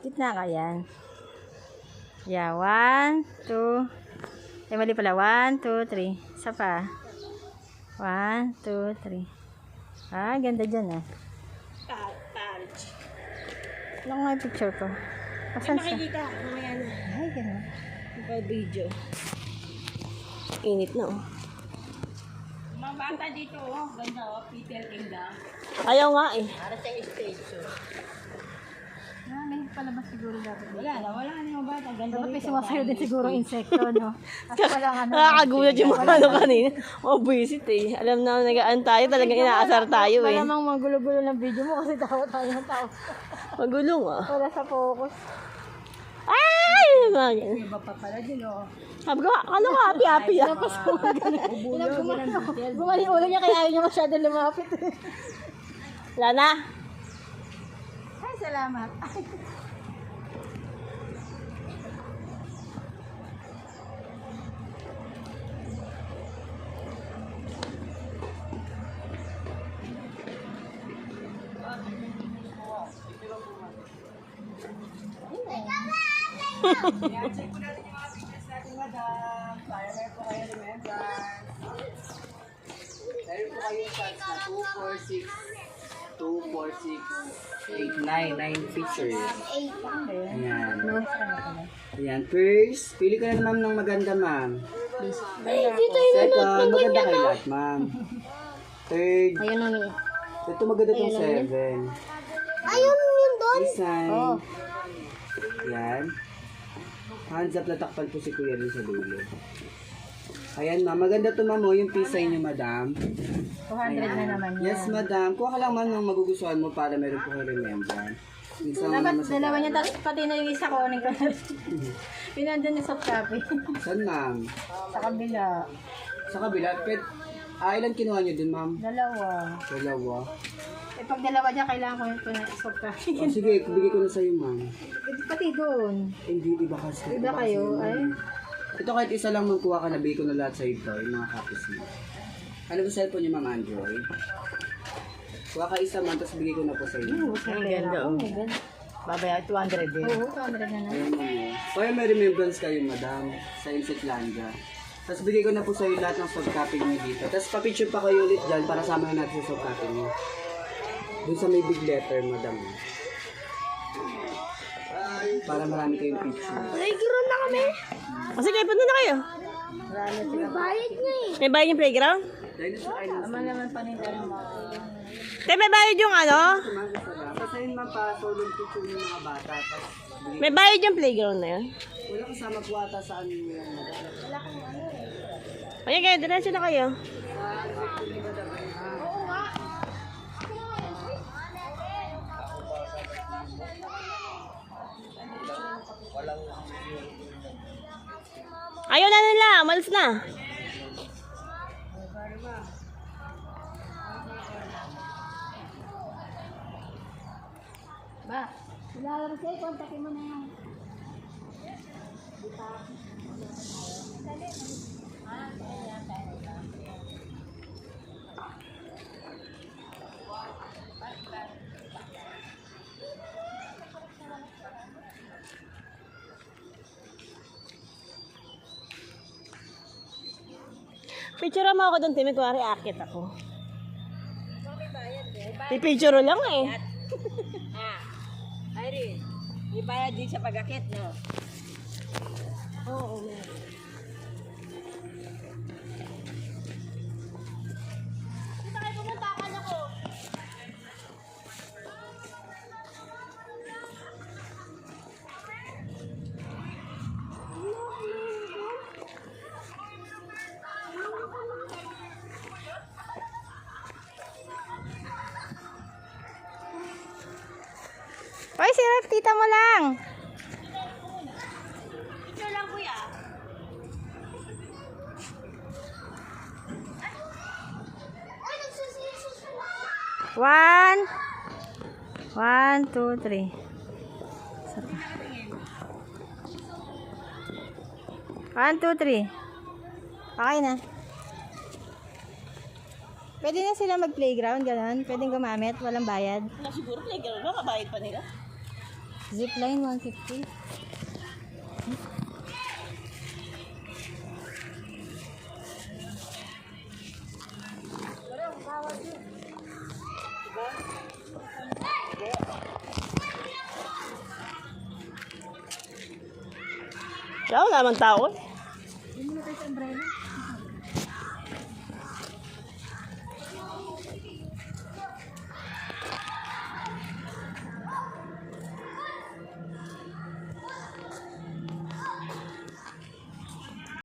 Gitna ka yan. Yeah, 1, 2. Ay, mali pala. 1, 2, 3. Isa pa. 1, 2, 3. Ah, ganda dyan ah. Ano nga yung picture ko? Pasan sa? Makikita. Mamaya na. Ay, ganda. Video. Init na oh. Mga bata dito, oh. Ganda, oh. Peter Kingdom. Ayaw nga eh. Para sa station. Ah, may palabas siguro dapat. Wala na yung bata. Ganda Dapat may rito. sumasayo din siguro insekto, no? Kasi wala nga Nakakagulat yung mga ano kanina. Oh, buisit eh. Alam na nagaan tayo, talagang inaasar tayo eh. Malamang magulo-gulo ng video mo kasi tawa tayo ng tao. Magulong ah. Wala sa focus. Ay! Iba pa pala din, oh. Sabi ko, ano ka, happy-happy ah. Bumali ulo niya kaya ayaw niya masyadong lumapit. Wala na. Ay, salamat. Yan, check po natin yung mga pictures natin, madam. Para meron po kayo remembrance. Meron po kayo yung shots na 2, 4, 6, 9 pictures. Ayan. Ayan, first, pili ka na ma'am ng maganda, ma'am. Second, maganda kayo lahat, ma'am. Third, Ayun na niya. ito maganda tong 7. Ayun yun doon. Design. Yan. Hands up na takpan po si Kuya rin sa dulo. Ayan ma'am, maganda to ma'am, yung peace sign niyo madam. 200 na naman yan. Yes madam, kuha ka lang ma'am ng magugustuhan mo para meron po kayo remembrance. Minsan mo Dapat naman sa dalawa niya, tapos pati na yung isa ko. Pinandun niya sa copy. Saan ma'am? Sa kabila. Sa kabila, ilan kinuha niyo dun ma'am? Dalawa. Dalawa. Eh, pag dalawa niya, kailangan ko ito na soft copy. O sige, bigay ko na sa'yo ma'am. Pati doon. Hindi, iba kasi. Iba kayo, ay. Ito kahit isa lang magkuha ka na, bigay ko na lahat sa ito, yung mga copies mo. Ano ba cellphone niyo ma'am, Android? Kuha ka isa man, tapos bigay ko na po sa inyo. Ang ganda. Oh my God. Babaya, 200 din. Oo, 200 na na. Ayan mo. Kaya may remembrance kayo, madam, sa Insetlanda. Tapos bigay ko na po sa iyo lahat ng soft copy niyo dito. Tapos papicture pa kayo ulit dyan para sama natin sa soft copy niyo. Doon sa may big letter, madam. Para marami kayong picture. Playground na kami. O sige, punta na kayo. May bayad niya eh. May bayad yung playground? Dinosaur Islands. Tama naman pa nito ng mga. Tay, may bayad yung ano? Kasi yun ma'am pa, solo picture ng mga bata. Tapos May bayad yung playground na yun. wala kasama po ata sa ano yun. Ayan kayo, diretso na kayo. Ayaw na nila, malis na. Ba, lalaro sa'yo, kontakin mo na yan. Picture mo ako doon, Timmy. Kuwari, akit ako. Pipicture lang eh. Irene, may bayad din sa pag-akit, no? Oo. Oy, si Ref, tita mo lang. Picture lang, kuya. One, 1, 2, 3. One, two, three. Okay na. Pwede na sila mag-playground, gano'n? Pwedeng gumamit, walang bayad. Siguro playground ba? Kabayad pa nila? Zipline 150. Wala naman tao.